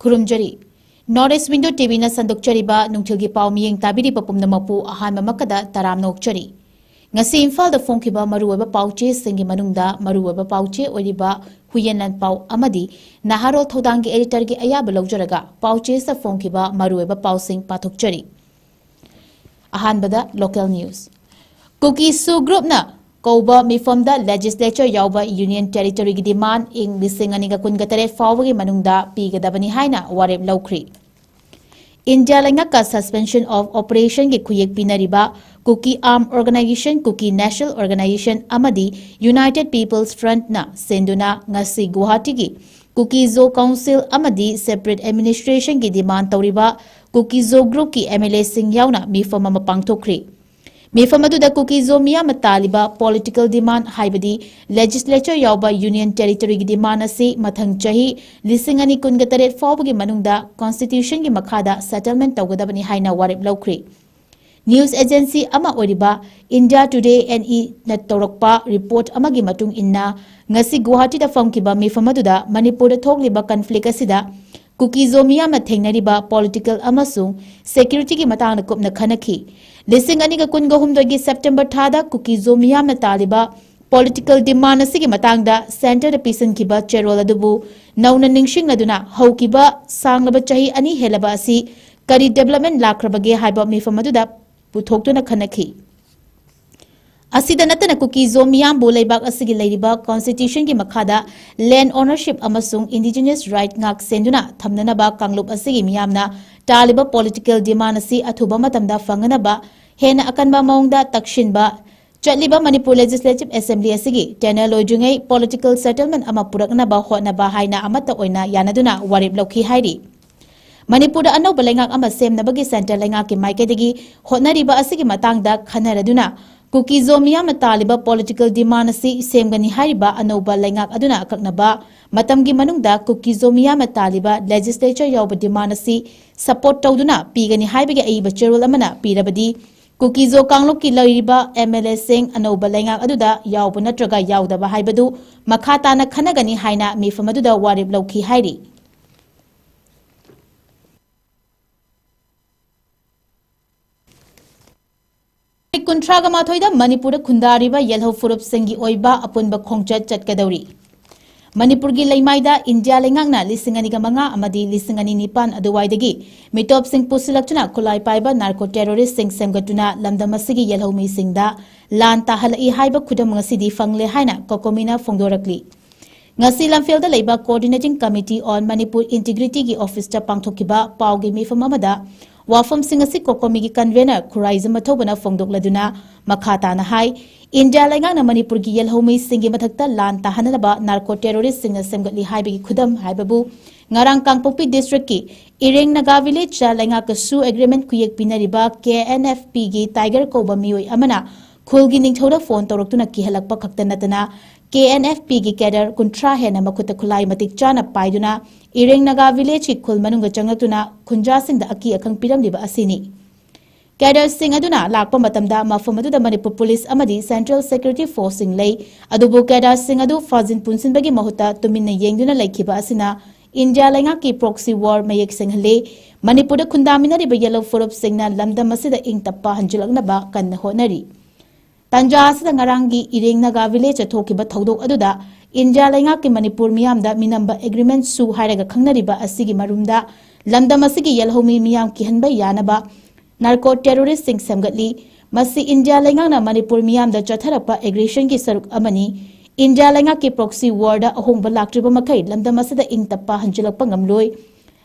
ꯈꯨꯔꯨꯝꯖꯔꯤ north window ꯇꯤꯚꯤꯅ ꯁꯟꯗꯣꯛꯆꯔꯤꯕ ꯅꯨꯡꯊꯤꯜꯒꯤ ꯄꯥꯎ ꯃꯤꯠꯌꯦꯡ ꯇꯥꯕꯤꯔꯤꯕ ꯄꯨꯝꯅꯃꯛꯄꯨ ꯑꯍꯥꯟꯕ ꯃꯛꯀꯗ ꯇꯔꯥꯝꯅ ꯑꯣꯛꯆꯔꯤ ꯉꯁꯤ ꯏꯝꯐꯥꯜꯗ ꯐꯣꯡꯈꯤꯕ ꯃꯔꯨꯑꯣꯏꯕ ꯄꯥꯎꯆꯦꯁꯤꯡꯒꯤ ꯃꯅꯨꯡꯗ ꯃꯔꯨꯑꯣꯏꯕ ꯄꯥꯎꯆꯦ ꯑꯣꯏꯔꯤꯕ ꯍꯨꯌꯦꯟꯂꯟ ꯄꯥꯎ ꯑꯃꯗꯤ ꯅꯍꯥꯔꯣꯜ ꯊꯧꯗꯥꯡꯒꯤ ꯑꯦꯗꯤꯇꯔꯒꯤ ꯑꯌꯥꯕ ꯂꯧꯖꯔꯒ ꯄꯥꯎꯆꯦꯁꯇ ꯐꯣꯡꯈꯤꯕ ꯃꯔꯨꯑꯣꯏꯕ ꯄꯥꯎꯁꯤꯡ ꯄꯥꯊꯣꯛꯆꯔꯤ ꯑꯍꯥꯟꯕꯗ ꯂꯣꯀꯦꯜ ꯅ꯭ꯌꯨꯁ ꯀꯨꯀꯤꯁꯨ ꯒ꯭ꯔꯨꯞꯅ ꯀꯧꯕ ꯃꯤꯐꯝꯗ ꯂꯦꯖꯤꯁꯂꯦꯆꯔ ꯌꯥꯎꯕ ꯌꯨꯅꯤꯌꯟ ꯇꯦꯔꯤꯇꯣꯔꯤꯒꯤ ꯗꯤꯃꯥꯟ ꯏꯪ 2018 ꯐꯥꯎꯕꯒꯤ ꯃꯅꯨꯡꯗ ꯄꯤꯒꯗꯕꯅꯤ ꯍꯥꯏꯅ ꯋꯥꯔꯦꯞ ꯂꯧꯈ꯭ꯔꯤ इंडिया लेंगक सस्पेंशन ऑफ ऑपरेशन के खुयेक पिनरिबा Kuki arm organisation Kuki national organisation अमदी यूनाइटेड पीपल्स फ्रंट ना सेंदुना ngasi गुवाहाटी की कुकी जो काउंसिल अमदी सेपरेट एडमिनिस्ट्रेशन की डिमांड तौरिबा कुकी जो ग्रुप की एमएलए सिंह यावना मिफम अमा पांगथोखरी मिफम अदुदा कुकी जो मियाम तालिबा पॉलिटिकल डिमांड हाइबदी लेजिस्लेचर यावबा यूनियन टेरिटोरी की डिमांड असी मथंग चही 2019 फाउबगी मनुंगदा कॉन्स्टिट्यूशन की मखादा सेटलमेंट तौगदबनी हाइना वारेप लौखरी न्यूज एजेंसी अमा ओरिबा इंडिया टुडे एनई न तौरकपा रिपोर्ट अमगी मतुंग इन्ना ngasi गुवाहाटी दा फंगकिबा मिफम अदुदा Manipur थोगलिबा conflict असिदा cookie Zo मियाम थेंगनरिबा political अमसुंग security की मतांग कुपना खनखी 2023 सेप्टेम्बर थादा कुकी जो मियाम तालिबा पॉलिटिकल डिमांड असिगी मतांगदा सेंटर पिसनकिबा चेरोल अदुबु नौना निंगशिंगनदुना हौकिबा सांगलबा चही अनि हेलबा असि करी डेवलपमेंट लाख्रबगे हाइबा मिफम अदुदा पुथोक्तुना खनखी असिदा नतना कुकी जो मियाम बु लेबाक असिगी लेरिबा कॉन्स्टिट्यूशन की मखादा लैंड ओनरशिप अमसुंग इंडिजिनियस राइट ngak सेंदुना थमननबा कांगलुप असिगी मियामना तालिबा पॉलिटिकल डिमांड असि अथुबा मतमदा फंगनबा हेना अकनबा मौंगदा तक्षिनबा चटलिबा मणिपुर लेजिस्लेटिव असेंबली असिगी टेनल लोजुंगै पॉलिटिकल सेटलमेंट अमा पुरकनबा होनबा हाइना अमता ओइना यानदुना वारेप लौखी हाइरी मणिपुर अनौब लेंगाक अमा सेमनबगी सेंटर लेंगाक की माइकेदगी होनरिबा असिगी मतांगदा खनरदुना कुकी जो मियाम तालिबा पॉलिटिकल डिमांड असि सेमगनी हाइरिबा अनौब लेंगाक अदुना अककनबा मतमगी मनुंगदा कुकी जो मियाम तालिबा लेजिस्लेचर यावब डिमांड असि सपोर्ट तौदुना पीगनी हाइबगे अइबा चेरोल अमना पीरबदी कुकी जो कांगलुप की लइरिबा एमएलए सिंह अनौब लेंगाक अदुदा यावब नत्रगा यावदबा हाइबदु मखा ताना खनगनी हाइना मिफम अदुदा वारेप लौखी हाइरी कुंथ्रागा माथोइदा मणिपुर खुंदारिबा येलहो फुरुप सिंगी ओइबा अपुनबा खोंगचत चटकदौरी मणिपुर की लैमाइदा इंडिया लेंगाकना 2005 अमदी 2009 अदुवाइदगी मिटोप सिंह पुसिलक्तुना खुलाई पाइबा नार्को टेरोरिस्ट सिंह सेमगतुना लमदम असिगी येलहोमी सिंगदा लान ताहलई हाइबा खुदम ngasi फंगले हाइना कोकोमिना फोंदोरकली ngasi lamfelda leiba coordinating committee on manipur integrity की ऑफिस ता पांगथोकिबा पाउगी मिफम अमदा वाफम सिंह असि कोकोमी की कन्वेनर खुराइजम थोबना फोंदोकलदुना मखाताना हाई इंडिया लेंगाना मणिपुर की येलहोमी सिंगी मथक्ता लान ताहनबा नार्को टेरोरिस्ट सिंह सेमगतली हाइबगी खुदम हाइबबु ngarang kangpokpi district की इरेंग नगा विलेज चा लेंगा कसु एग्रीमेंट कुयेक पिनरिबा KNFP की टाइगर कोबा मियोय अमना खुलगी निंगथौदा फोन तौरक्तुना किहलकपा खक्ता नतना KNFP की कैडर कुंथ्रा हेना मखुता खुलाई मतिक चाना पाइदुना इरेंग नगा विलेज की खुल मनुंगा चंगतुना खुंजा सिंगदा अकी अखंग पिरमलिबा असिनी कैडर सिंह अदुना लाकपा मतमदा मफम अदुदा मणिपुर पुलिस अमदी सेंट्रल सिक्योरिटी फोर्स सिंग लई अदुबु कैडर सिंह अदु फाजिन पुनसिनबगी महुता तुमिन्ना येंगदुना लैखिबा असिना इंडिया लेंगा की प्रॉक्सी वॉर मयेक सिंहले मणिपुर खुंदामिनरिबा येलो फुरुप सिंगना लमदम असिदा इंग तप्पा हंजुलकनबा कन्न honorary तंजा असिदा ngaranggi इरेंग Naga village थोकिबा थौदोक अदुदा India लेंगा की मणिपुर मियामदा मिनंबा एग्रीमेंट सु हाइरगा खंगनरिबा असिगी मरुमदा लमदम असिगी येलहोमी मियाम किहनबा यानबा नार्को टेरोरिस्ट सिंह सेमगतली मसी इंडिया लेंगाना मणिपुर मियामदा चथरपा एग्रेशन की सरुक अमनी इंडिया लेंगा की प्रॉक्सी वॉर अहोंबा लाक्ट्रिबा मखै लमदम असिदा इंग तप्पा हंजुलकपा ngamloi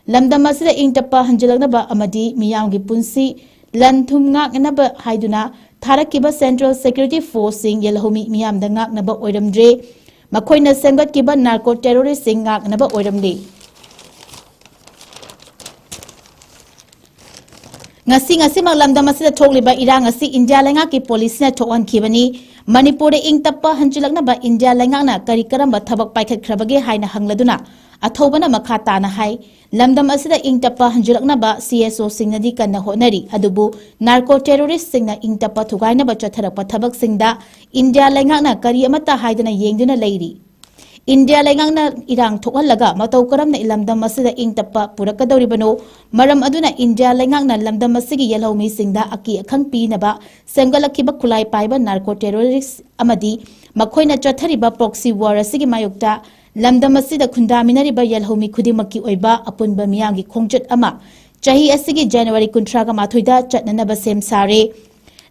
लमदम असिदा इंग तप्पा हंजुलकनबा अमदी मियामगी पुंसी लनथुम ngaknaba haiduna थारकिबा सेंट्रल सिक्योरिटी फोर्स सिंग येलहोमी मियामदा ngaknaba ओइरमद्रे मखोइना सेमगतकिबा नार्को टेरोरिस्ट सिंग ngaknaba ओइरमली ngasi maglamdam asida thokliba irang asi india lenga ki police na thokan khibani manipur ing tappa hanchilakna ba india lenga na kari karamba thabak paikhat khrabage haina hangladuna athobana makha tana hai lamdam asida ing tappa hanchilakna ba CSO singnadi kanna honari adubu narco terrorist singna ing tappa thugaina ba chatharakpa thabak singda india lenga na kari amata haidana yengduna leiri India laingang irang thokalga matau karam na ilamdam masida ing tappa purakadoribano maram aduna India laingang na lamdam masigi yelhomi singda aki akhang pi naba semgalakiba khulai paiba narco terrorists amadi makhoina chathariba proxy war asigi mayokta lamdam masida khundaminariba yelhomi khudimaki oiba apunba miyangi khongjat ama chahi asigi January 18 da chatnanaba sem sare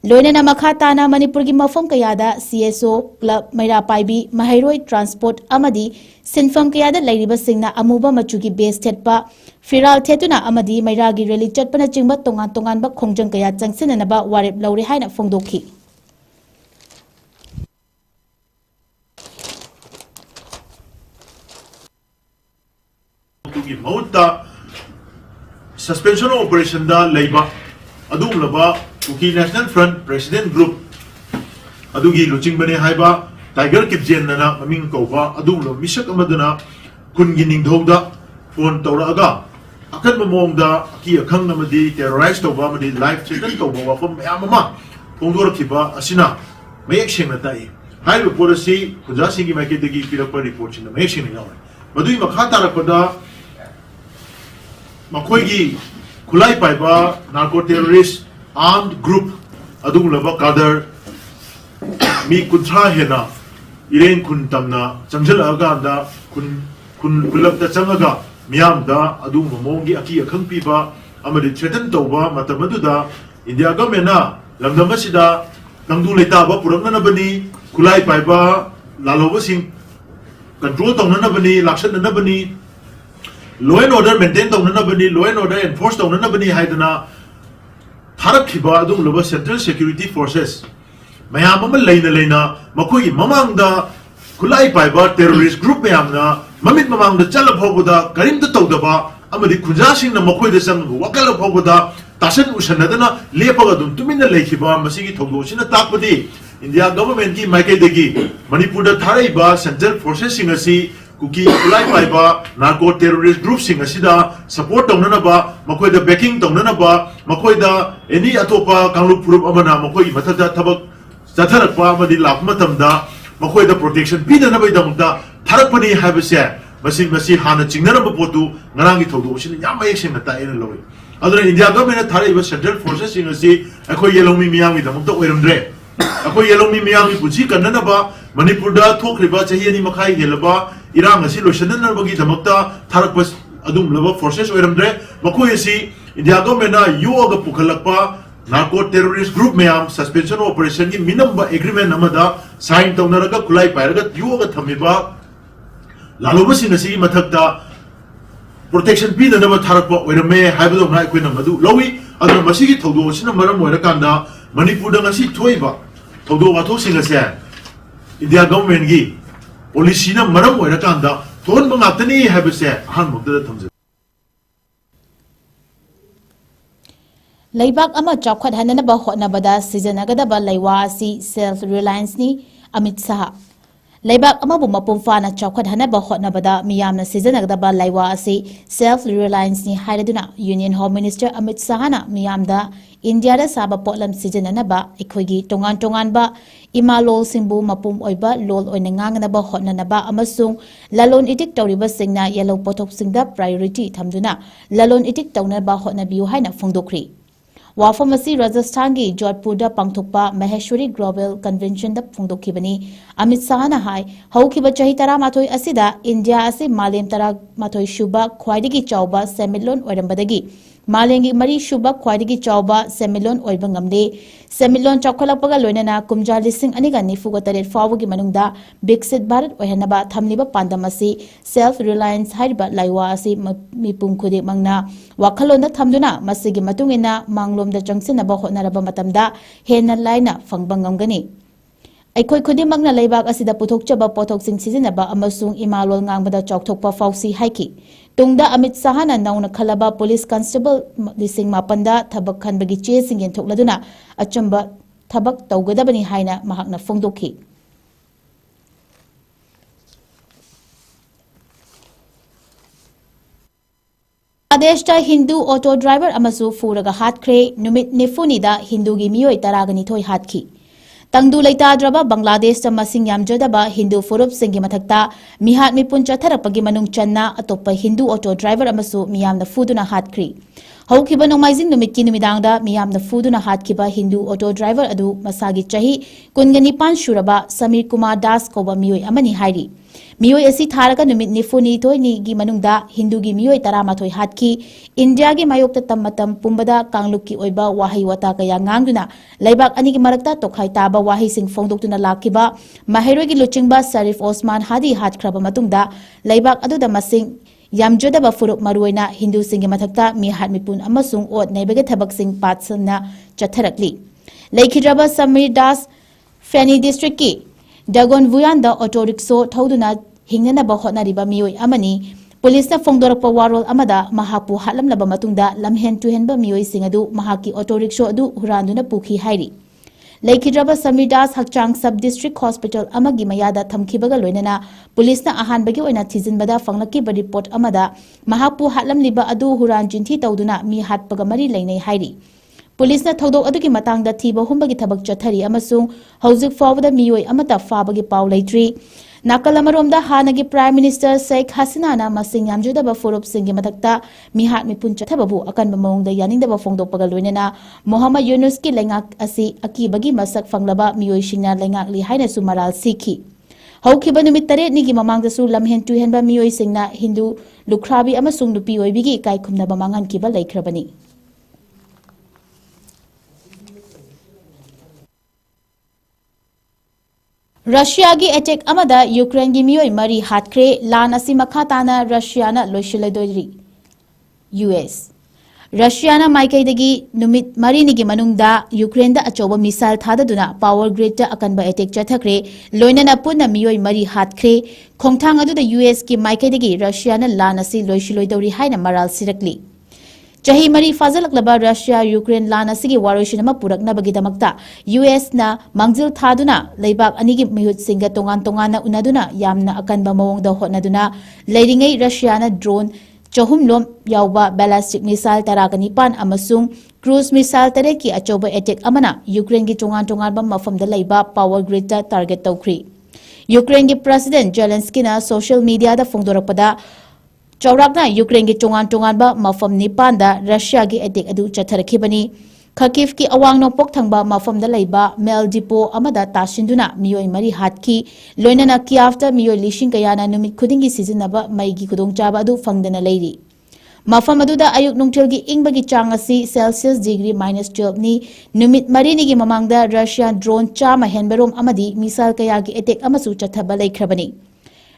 Loinana Makhatana Manipurgi Mafam Kayada CSO Club Maira Paibi Mahairoi Transport Amadi Sinfam Kayada Ladiba Singna Amuba Machugi Base Tetpa Firal Tetuna Amadi Mairagi Reli Chatpana Chingba Tongan Tongan Ba Khongjang Kaya Changsinanaba Warip Lauri Haina Fongdoki Suspension operation da Laiba Adum Laba Uki National Front President Group Adugi Luching Bane Haiba Tiger Kipjen Nana Maming Kova Adum Lo Mishak Amadana Kungining Thoda Phone Tora Aga Akan Mamongda Aki Akang Namadi terrorized over Madi life threatened Toba from Yamama Pongdora Kiba Asina Mayek Natai Highway policy Kujasingi Maketigi Pirapa reports in the Making Madui Makata Rakoda Makoigi Kulai Paiba narco terrorist armed group adung laba kadar mi kunthra hena iren kun tamna changjal aga da kun kulab da changaga miyam da adung momongi aki akhang piba amadi threaten toba matamadu da India government na lamdam sida nangdu leita ba purakna na bani kulai paiba laloba sing control tongna na bani lakshan na bani law and order maintain tongna na bani law and order enforce tongna na bani haidana Tharak Kiba Adum Luba Central Security Forces Mayamama Laina Makoi Mamangda Kulai Paiba terrorist group Mayamna Mamit Mamangda Chalap Hoboda Karim the Todaba Amadi Kujasing the Makoi the Sang Wakala Hoboda Tasan Ushanadana Lepagadum Tumina Lakiba Masigi Togosina Tapadi India government ki Maike Degi Manipur the Tharaiba Central Forces Singasi Kuki Kulai Paiba narco terrorist group Singasida support Tonanaba Makoi the backing Tonanaba Makoi the any atopa Kanglu Purup Amana Makoi Matata Tabak Zatarapa Madi Lakmatamda Makoi the protection Pinanabai Damda Tarapani Habase Masi Hana Chinganaba Potu Narangi Togo Yamayation at the Lowy. Other India government Tariba Central Forces Singasi Ako Yelomi Miami the Mukta Werumdre Ako Yelomi Miami Puchi Kananaba Manipur da Tokriba Chahini Makai Helaba Irang Asilo Shananabagi the Mukta Tarakwas Adum Lava Forces Werumdre Makoyasi India government Yoga Pukalapa narco terrorist group Mayam suspension operation ki minamba agreement Namada sign Tonaraga Kulai Paragat Yoga Tamiba Laloba Sinasi Matakta protection P the Nava Tarakwa Werame Habilo Naquinamadu Lowy other Masiki Todo Sinamaram Werakanda Manipur Nasi Toiba Todo Wato Singasa India government gi policy na maram Werakanda Ton Mangatani Habise Han Mukta Tamza Laibak ama chawkhat hananaba hotnabada sijanagada laiwa asi self reliance ni Amit Saha Laibak ama bu mapum fana chawkhat hanaba hotnabada miyamna sijanagada laiwa asi self reliance ni haiduna Union Home Minister Amit Saha na miyamda India da saba potlam sijananaba ikhoigi tongan ba imalol singbu mapum oiba lol oina ngangnaba hotnanaba amasung lalon itik tawriba singna yellow pothok singda priority thamduna lalon itik tawnaba hotnabiu haina fongdokri Wafamasi Rajasthan ki Jodhpur Pangthokpa Maheshwari Global Convention da Phongdokhibani Amit Saha na hai haukiba chahi tara mathoi asida India ase malem tara mathoi shuba khwaidigi chawba semilon oirambadagi malengi mari shuba khwaidigi chawba semilon oiba ngamde semilon chawkhalakpaga loinana kumja lising aniga nifuga taret fawgi manungda Biksit Bharat oihanaba thamliba pandamasi self reliance haiba laiwa ase mipum khudi mangna wakhalonda thamduna masigi matungina manglomda changsinaba hotnaraba matamda hena laina fangbangam Aikoi khudimagna laibak asida puthokchaba pothoksin sizinaba amasung imalol ngangbada chawthokpa fausi haiki tungda Amit Saha na nauna khalaba police constable lising mapanda thabak khanbagi che singen thokladuna achamba thabak tawgadabani haina mahakna fongdokhi Adeshta Hindu auto driver amasu furaga hatkre numit nefuni da Hindu gi miyoi taragani thoi hatki Tangdu leitadraba Bangladesh ta masing yamjadaba Hindu furup singi mathakta mihat mipun chatharapagi manung channa atopa Hindu auto driver amasu miyamna fuduna hatkri. Haukiba nongmaizing numit ki numidangda miyamna fuduna hatkiba Hindu auto driver adu masagi chahi kunganipan shuraba Samir Kumar Das koba miyoi amani hairi. Miyoi asi tharaga numit nifuni toini gi manungda Hindu gi miyoi taramathoi hatki India gi mayokta tammatam pumbada kanglukki oiba wahi wata kaya ngangduna laibak ani gi marakta tokhai taba wahi sing fongdoktuna lakiba mahero gi luchingba Sarif Osman Hadi hatkraba matungda laibak aduda masing yamjodaba furup maruina Hindu singi mathakta mi hat mipun amasung ot naibage thabak sing patsana chatharakli Laikhidraba Samir Das Feni district ki Dagon Vuyanda auto rickshaw thauduna hingnanaba hotnariba miyoi amani Police na fongdorakpa warol amada mahapu hatlamlaba matungda lamhen tuhenba miyoi singadu mahaki auto rickshaw adu huranduna pukhi hairi Laikhidraba Samir Das Hakchang Sub District Hospital amagi mayada thamkibaga loinana police na ahanbagi oina thizinbada fanglaki report amada mahapu hatlamliba adu huran jinthi tawduna mi hatpaga mari leinai hairi Police na thodok adugi matangda thiba humbagi thabak chathari amasung hauzik fawda miyoi amata fabagi paw leitri Nakalamaromda hanagi Prime Minister 𝐶𝐻 𝐸𝐸 masing yamjodaba furup singi mathakta mihat mipun chathababu akanba mawongda yaningdaba fongdokpaga loinana Mohammed Yunus ki lengak asi akibagi masak fanglaba miyoi singna lengakli haina su maral sikhi Haukiba numit 8 nigi mamangda su lamhen tuhenba miyoi singna Hindu lukhrabi amasung nupi oibigi kaikhumnaba mangan kiba laikhrabani Russia gi attack amada Ukraine gi miyoi mari hatkre lan asi makhatana Russia na loishiladori US Russia na maikai numit mari nigi manungda Ukraine da achoba missile thadaduna power grid ta akanba attack chathakre loinana punna miyoi mari hatkre khongthang adu da US ki maikai Russia na lan asi loishiloidori haina maral sirakli Chahi mari fazalaklaba Russia Ukraine lan asigi waroishinama puraknabagidamagta US na mangjil thaduna leibak anigi mihut singa tongan unaduna yamna akanba mawongda hotnaduna leiringai Russia na drone chahumlom yawba ballistic missile tarakani pan amasung cruise missile tareki achoba attack amana Ukraine gi tongan ba mafamda leiba power grid ta target tawkhri Ukraine gi President Zelensky na social media da fongdorakpada Chaurakna Ukraine gi tongan ba mafam nipanda Russia gi attack adu chatharakhibani Kharkiv ki awang nopok thangba mafam da leiba mail depot amada tasinduna miyoi mari hatki loinana Kyiv ta miyoi lishing kayana numit khudingi sizinaba maigi khudongchaba adu fangdana leiri Mafam aduda ayuk nungthil gi ingbagi chang asi Celsius degree -12 ni numit marini gi mamangda Russian drone chama henberom amadi missile kaya gi attack amasu chathaba leikhrabani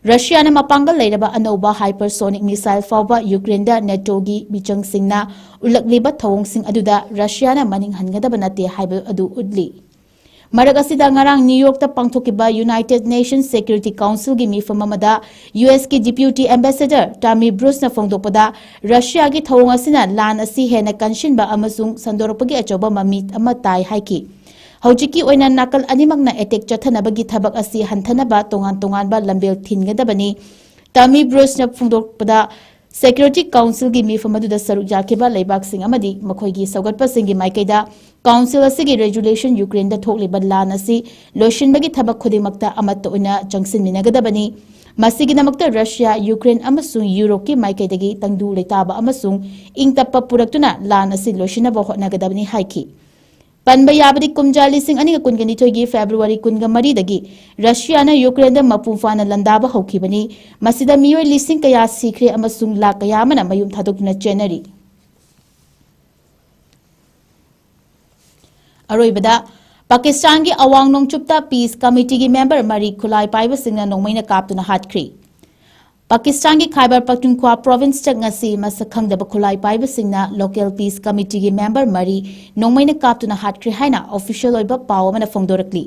Russia na mapangal leiraba anoba hypersonic missile fawba Ukraine da NATO gi bichang singna ulagliba thawong sing aduda Russia na maning hangadaba nate haiba adu udli Maragasida ngarang New York ta pangthokiba United Nations Security Council gi mifam amada US ki Deputy Ambassador Tammy Bruce na fongdopada Russia gi thawong asina lan asi hena kanshinba amasung sandoropagi achoba mamit ama tai haiki Haujiki oina nakal animagna attack chathanabagi thabak asi hantanaba tongan ba lambel thingadabani Tammy Bruce na fungdokpada Security Council gi mifamadu da saru jakiba leibak sing amadi makhoigi saugatpa singi maikaida Council asigi regulation Ukraine da thokliba lan asi loishinbagi thabak khodimakta amatta oina jangsin minagadabani masigi namakta Russia Ukraine amasung Europe ki maikaidagi tangdu leitaba amasung ingtappa puraktuna lan asi loishinaba hotnagadabani haiki Panba yabadi kumjali sing ani kunggani togi February kunga mari dagi Russia na Ukraine da mapufana landaba hokibani masida miyoi lising kaya sikre amasung la kaya mana mayum thadokna January Aroibada Pakistan gi awang nongchupta peace committee gi member mari khulai paiba singna nongmaina kaptuna hatkri Pakistan ki Khyber Pakhtunkhwa province tak ngasi masakhangdaba khulai paiba singna local peace committee gi member mari nongmaina kaptuna hatkri haina official oiba paw mana fongdorakli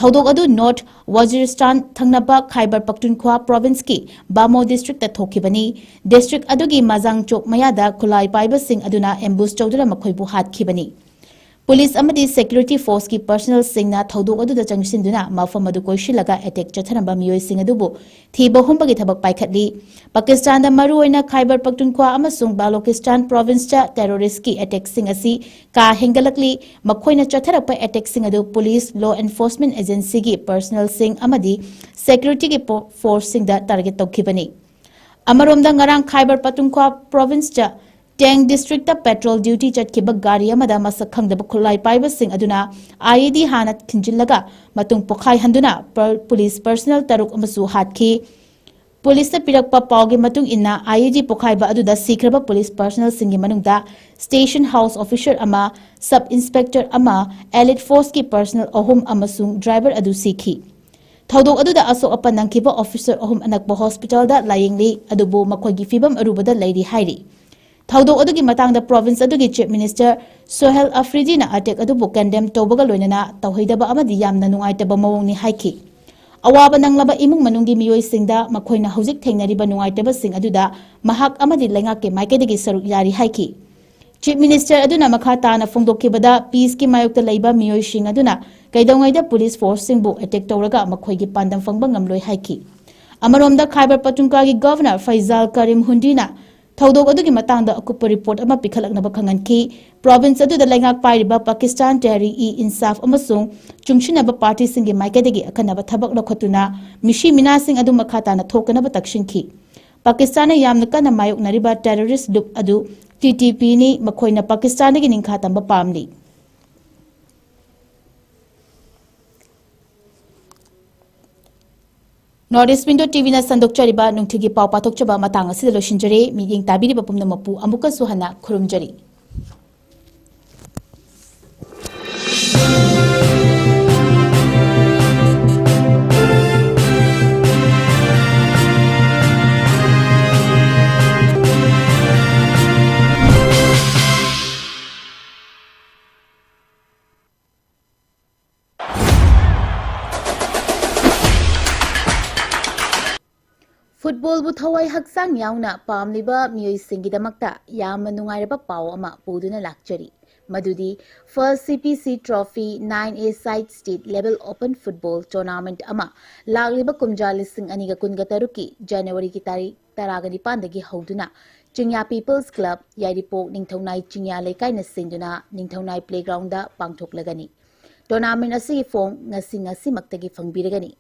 thodok adu North Waziristan thangnaba Khyber Pakhtunkhwa province ki Bamo district ta thokibani district adu gi Mazang chok mayada khulai paiba sing aduna ambush chawdura makhoibu hatkibani Police amadi security force ki personnel singna thodok adu da changsinduna mafam adu koishilaga attack chathanamba miyoi sing adubu thiba humba gi thabak paikhatli Pakistan da maru oina Khyber Pakhtunkhwa amasung Balochistan province cha terrorist ki attack sing asi ka hengalakli makhoina chatharakpa attack sing adu police law enforcement agency gi personnel sing amadi security ki force sing da target tawkhibani Amaromda ngarang Khyber Pakhtunkhwa province cha Teng district petrol duty chatkiba gari amada masak khangdaba khulai paiba sing aduna IED hana khinjillaga matung pokhai handuna police personnel taruk amasu hatkhi police ta pirakpa pawge matung inna IED pokhai ba aduda sikraba police personnel singi manungda station house officer ama sub inspector ama elite force ki personnel ahum amasung driver adu sikhi Thodok aduda asok apan nangkiba officer ahum anakba hospital da layingli adubu makhoigi fibam arubada lairi hairi Thodok adugi matangda province adugi chief minister Sohail Afridi na attack adubu condemn tobaga loinana tawhaidaba amadi yamna nungaitaba mawongni haiki awaba nanglaba imung manunggi miyoi singda makhoina hojik thengnariba nungaitaba sing aduda mahak amadi lengake maikadagi saruk yari haiki chief minister aduna makha tana phongdokkibada peace ki mayokta leiba miyoi sing aduna kaidongaida police force singbu attack tawraga makhoigi pandam phangba ngamloi haiki amaromda Khyber Pakhtunkhwa gi governor Faisal Karim Hundina Thodok adugi matangda akupa report ama pikhalaknaba khanganki province aduda laingak pairiba Pakistan Tehreek-e-Insaf amasung chungchinaba party singi maikadagi akanaba thabak lakhotuna mishi mina sing adu makhatana thokanaba takshinki Pakistan yamna kana mayoknariba terrorist group adu TTP ni makhoina Pakistan gi ningkhatamba pamli Northeast Window TV na sandokchariba nungthigi pau pathokchaba matang asida loshinjare miyeng tabiriba pumna mapu amuka suhana khurumjari Football bu thawai haksang yauna pamliba miyoi singidamakta yamna nungairaba pau ama puduna lakchari madudi first CPC trophy 9A side state level open football tournament ama lagliba kumjali sing aniga kunga taruki January ki tarikh 19 dagi hauduna Chingya People's Club Yairipok Ningthaunai Chingya Lekai na sinduna Ningthaunai playground da pangthoklagani tournament asi form ngasi maktagi fangbiragani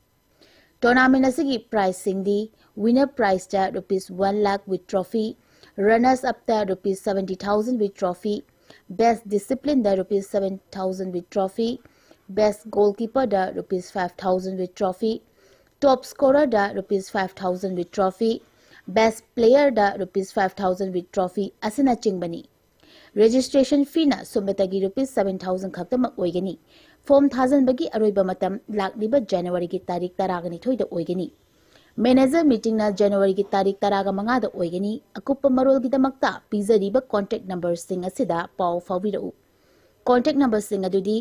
Tournament asigi prize singdi winner prize ta ₹1 lakh with trophy, runners up ta ₹70,000 with trophy, best discipline da ₹7,000 with trophy, best goalkeeper da ₹5,000 with trophy, top scorer da ₹5,000 with trophy, best player da ₹5,000 with trophy asina chingbani. Registration fee na sumbetagi ₹7,000 khaktamak oigani. Form thazan bagi aroiba matam lakliba January ki tarikh 12 da oigani manager meeting na January ki tarikh 15 da oigani akupa marol gi damakta pizariba contact number sing asida pau fawbirau contact number sing adudi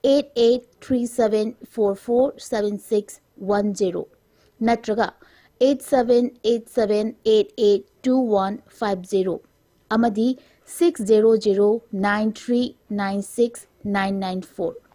8837447610 natraga 8787882150 amadi 6009396994